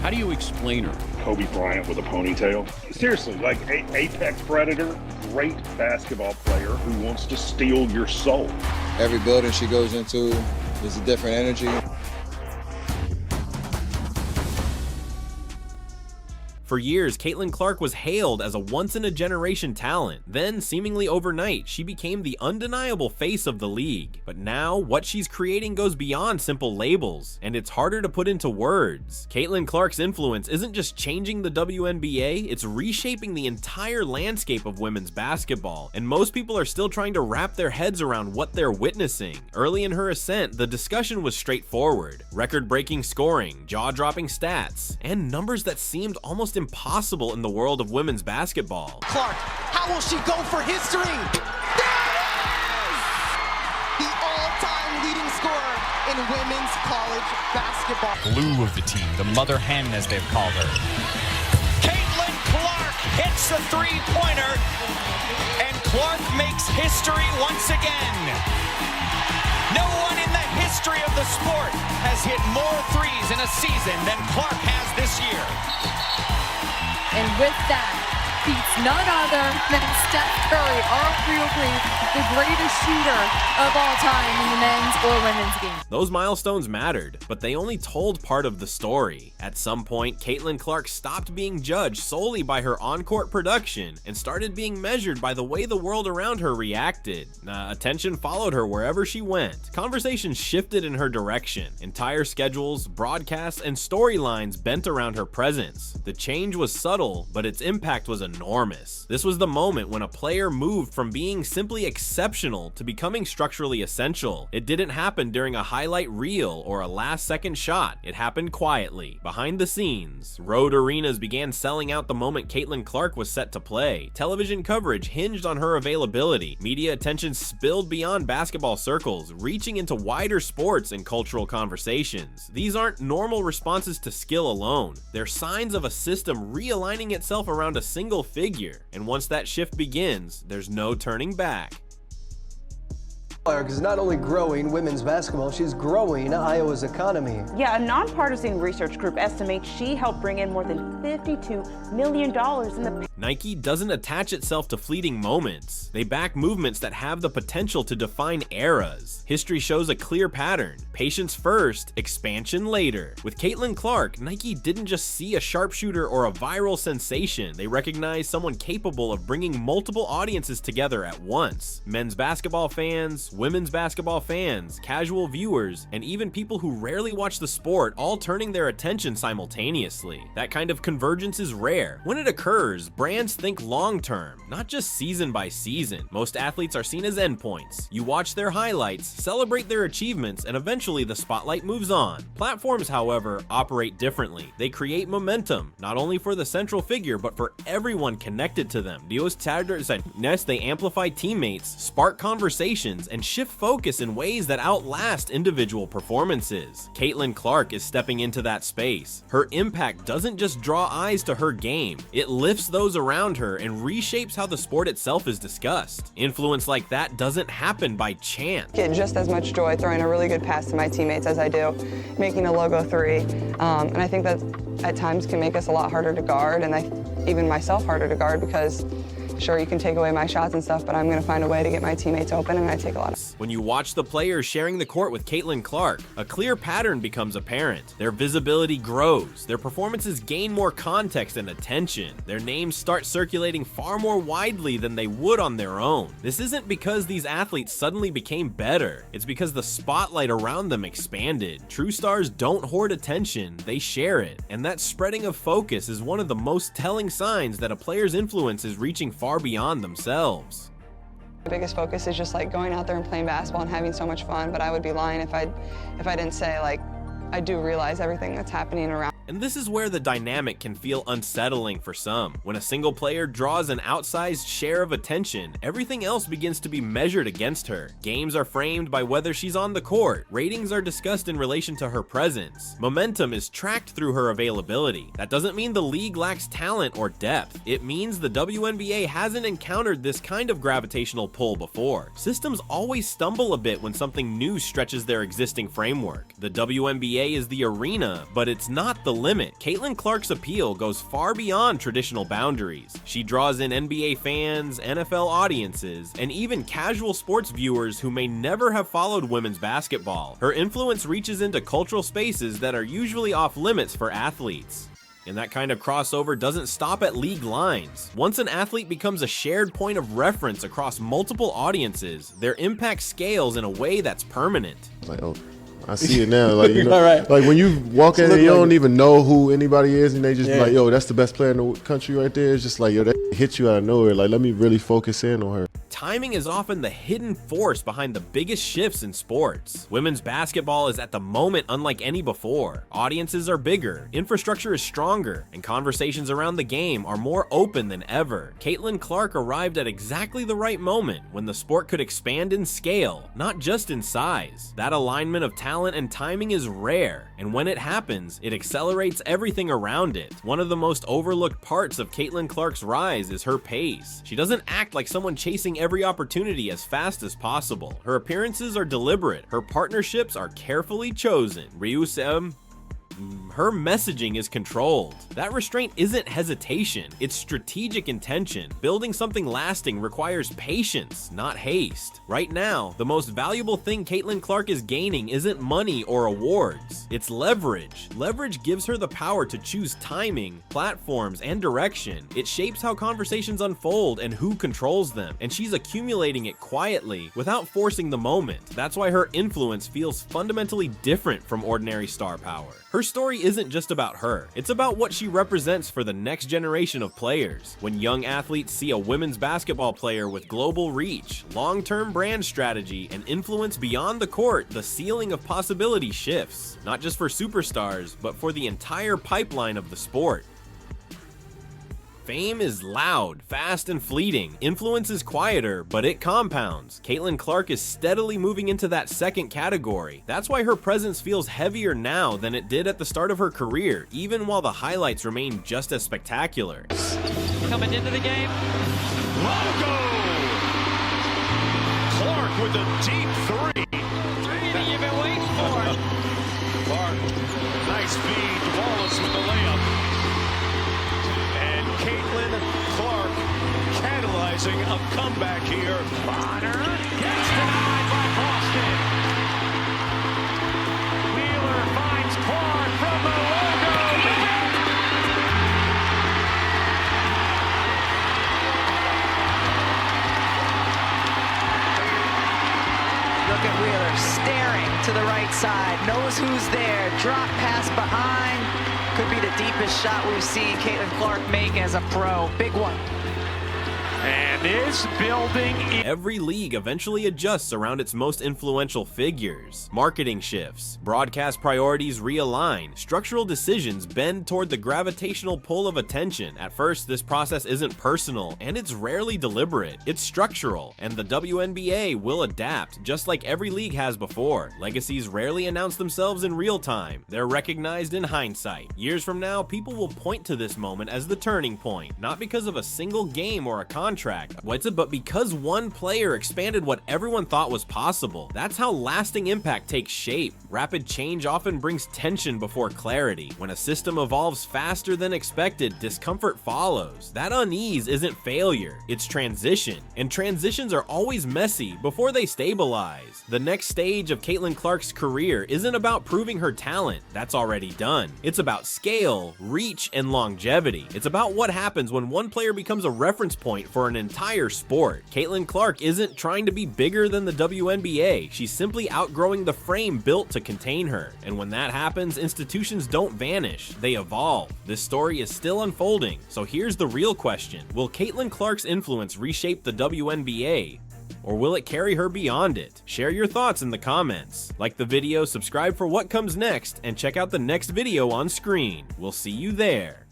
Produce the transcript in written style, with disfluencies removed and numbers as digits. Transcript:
How do you explain her? Kobe Bryant with a ponytail. Seriously, like apex predator, great basketball player who wants to steal your soul. Every building she goes into is a different energy. For years, Caitlin Clark was hailed as a once-in-a-generation talent. Then, seemingly overnight, she became the undeniable face of the league. But now, what she's creating goes beyond simple labels, and it's harder to put into words. Caitlin Clark's influence isn't just changing the WNBA, it's reshaping the entire landscape of women's basketball, and most people are still trying to wrap their heads around what they're witnessing. Early in her ascent, the discussion was straightforward. Record-breaking scoring, jaw-dropping stats, and numbers that seemed almost impossible in the world of women's basketball. Clark, how will she go for history? There it is! The all-time leading scorer in women's college basketball. Glue of the team, the mother hen as they've called her. Caitlin Clark hits the three-pointer, and Clark makes history once again. No one in the history of the sport has hit more threes in a season than Clark has this year. And with that, beats none other than Steph Curry, arguably the greatest shooter of all time in the men's or women's game. Those milestones mattered, but they only told part of the story. At some point, Caitlin Clark stopped being judged solely by her on-court production and started being measured by the way the world around her reacted. Attention followed her wherever she went. Conversations shifted in her direction. Entire schedules, broadcasts, and storylines bent around her presence. The change was subtle, but its impact was enormous. This was the moment when a player moved from being simply exceptional to becoming structurally essential. It didn't happen during a highlight reel or a last-second shot. It happened quietly, behind the scenes. Road arenas began selling out the moment Caitlin Clark was set to play. Television coverage hinged on her availability. Media attention spilled beyond basketball circles, reaching into wider sports and cultural conversations. These aren't normal responses to skill alone. They're signs of a system realigning itself around a single figure. And once that shift begins, there's no turning back. Because not only growing women's basketball, she's growing Iowa's economy. Yeah, a nonpartisan research group estimates she helped bring in more than $52 million in the Nike doesn't attach itself to fleeting moments. They back movements that have the potential to define eras. History shows a clear pattern. Patience first, expansion later. With Caitlin Clark, Nike didn't just see a sharpshooter or a viral sensation. They recognized someone capable of bringing multiple audiences together at once. Men's basketball fans, women's basketball fans, casual viewers, and even people who rarely watch the sport all turning their attention simultaneously. That kind of convergence is rare. When it occurs, brands think long-term, not just season by season. Most athletes are seen as endpoints. You watch their highlights, celebrate their achievements, and eventually the spotlight moves on. Platforms, however, operate differently. They create momentum, not only for the central figure, but for everyone connected to them. They amplify teammates, spark conversations, and shift focus in ways that outlast individual performances. Caitlin Clark is stepping into that space. Her impact doesn't just draw eyes to her game, it lifts those around her and reshapes how the sport itself is discussed. Influence like that doesn't happen by chance. Get just as much joy throwing a really good pass to my teammates as I do making a logo three. And I think that at times can make us a lot harder to guard, and even myself harder to guard, because sure, you can take away my shots and stuff, but I'm going to find a way to get my teammates open, and I take a lot of. When you watch the players sharing the court with Caitlin Clark, a clear pattern becomes apparent. Their visibility grows, their performances gain more context and attention, their names start circulating far more widely than they would on their own. This isn't because these athletes suddenly became better, it's because the spotlight around them expanded. True stars don't hoard attention, they share it, and that spreading of focus is one of the most telling signs that a player's influence is reaching far beyond themselves. My biggest focus is just like going out there and playing basketball and having so much fun, but I would be lying if I didn't say, like, I do realize everything that's happening around. And this is where the dynamic can feel unsettling for some. When a single player draws an outsized share of attention, everything else begins to be measured against her. Games are framed by whether she's on the court. Ratings are discussed in relation to her presence. Momentum is tracked through her availability. That doesn't mean the league lacks talent or depth. It means the WNBA hasn't encountered this kind of gravitational pull before. Systems always stumble a bit when something new stretches their existing framework. The WNBA is the arena, but it's not the limit. Caitlin Clark's appeal goes far beyond traditional boundaries. She draws in NBA fans, NFL audiences, and even casual sports viewers who may never have followed women's basketball. Her influence reaches into cultural spaces that are usually off limits for athletes. And that kind of crossover doesn't stop at league lines. Once an athlete becomes a shared point of reference across multiple audiences, their impact scales in a way that's permanent. Like, oh, I see it now. Like, you know, right. Like when you walk in and you don't even know who anybody is, and they just be like, yo, that's the best player in the country right there. It's just like, yo, that hits you out of nowhere. Like, let me really focus in on her. Timing is often the hidden force behind the biggest shifts in sports. Women's basketball is at the moment unlike any before. Audiences are bigger, infrastructure is stronger, and conversations around the game are more open than ever. Caitlin Clark arrived at exactly the right moment when the sport could expand in scale, not just in size. That alignment of talent and timing is rare, and when it happens, it accelerates everything around it. One of the most overlooked parts of Caitlin Clark's rise is her pace. She doesn't act like someone chasing every opportunity as fast as possible. Her appearances are deliberate. Her partnerships are carefully chosen. Her messaging is controlled. That restraint isn't hesitation, it's strategic intention. Building something lasting requires patience, not haste. Right now, the most valuable thing Caitlin Clark is gaining isn't money or awards, it's leverage. Leverage gives her the power to choose timing, platforms, and direction. It shapes how conversations unfold and who controls them, and she's accumulating it quietly without forcing the moment. That's why her influence feels fundamentally different from ordinary star power. Her story isn't just about her, it's about what she represents for the next generation of players. When young athletes see a women's basketball player with global reach, long-term brand strategy, and influence beyond the court, the ceiling of possibility shifts, not just for superstars, but for the entire pipeline of the sport. Fame is loud, fast, and fleeting. Influence is quieter, but it compounds. Caitlin Clark is steadily moving into that second category. That's why her presence feels heavier now than it did at the start of her career, even while the highlights remain just as spectacular. Coming into the game. Logo! Clark with a deep three. Three that you've been waiting for. Clark, nice feed. Wallace with the layup. Caitlin Clark catalyzing a comeback here. Bonner gets denied by Boston. Wheeler finds Clark from the logo. Look at Wheeler staring to the right side. Knows who's there. Drop pass behind. Could be the deepest shot we've seen Caitlin Clark make as a pro. Big one. And is building. Every league eventually adjusts around its most influential figures. Marketing shifts, broadcast priorities realign, structural decisions bend toward the gravitational pull of attention. At first, this process isn't personal, and it's rarely deliberate. It's structural, and the WNBA will adapt, just like every league has before. Legacies rarely announce themselves in real time. They're recognized in hindsight. Years from now, people will point to this moment as the turning point, not because of a single game or a contract, but because one player expanded what everyone thought was possible. That's how lasting impact takes shape. Rapid change often brings tension before clarity. When a system evolves faster than expected, discomfort follows. That unease isn't failure, it's transition. And transitions are always messy before they stabilize. The next stage of Caitlin Clark's career isn't about proving her talent, that's already done. It's about scale, reach, and longevity. It's about what happens when one player becomes a reference point for an entire sport. Caitlin Clark isn't trying to be bigger than the WNBA, she's simply outgrowing the frame built to contain her. And when that happens, institutions don't vanish, they evolve. This story is still unfolding, so here's the real question. Will Caitlin Clark's influence reshape the WNBA? Or will it carry her beyond it? Share your thoughts in the comments. Like the video, subscribe for what comes next, and check out the next video on screen. We'll see you there.